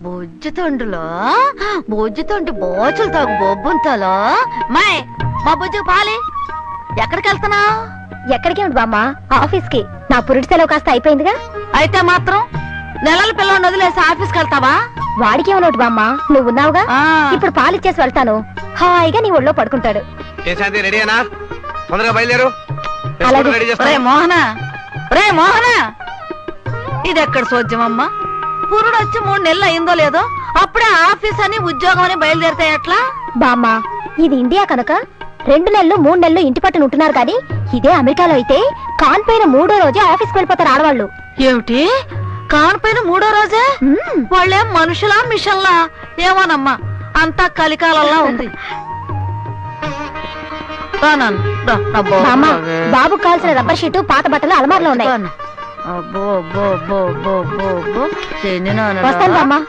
బొజ్జుతుండులో బొజ్జుతుండి బోచులు తాగు బొబ్బుంతాలో మాయ్ మా బుజ్జుకు పాలి. ఎక్కడికి వెళ్తున్నావు? ఎక్కడికి ఉండు బామ్మ, ఆఫీస్ కి. నా పురిటి సెలవు కాస్త అయిపోయిందిగా. అయితే మాత్రం నెలల పిల్లలు వదిలేసి ఆఫీస్కి వెళ్తావా? వాడికి ఏమన్నట్టు బామ్మ, నువ్వు ఉన్నావుగా. ఇప్పుడు పాలిచ్చేసి వెళ్తాను, హాయిగా నీ ఒళ్ళో పడుకుంటాడు. మోహన, ఇది ఎక్కడ సోద్యమమ్మా? పురుడు వచ్చి 3 నెలలు అయిందో లేదో అప్పుడే ఆఫీస్ అని ఉద్యోగం అని బయలుదేరితే ఎట్లా? బామ్మ, ఇది ఇండియా కనుక 2 నెలలు 3 నెలలు ఇంటి పట్టున ఉంటున్నారు, కానీ ఇదే అమెరికాలో అయితే కాన్పోయిన 3వ రోజే ఆఫీస్కి వెళ్ళిపోతారు ఆడవాళ్ళు. ఏమిటి, కాన్పోయిన 3వ రోజే? వాళ్ళేం మనుషులా మిషన్లా? ఏమోనమ్మా, అంతా కలికాలంలా ఉంది. బాబు కావాల్సిన రబ్బర్ షీటు, పాత బట్టలు అలమార్లో ఉన్నాయి. అబ్బో, వస్తాను బామ్మ.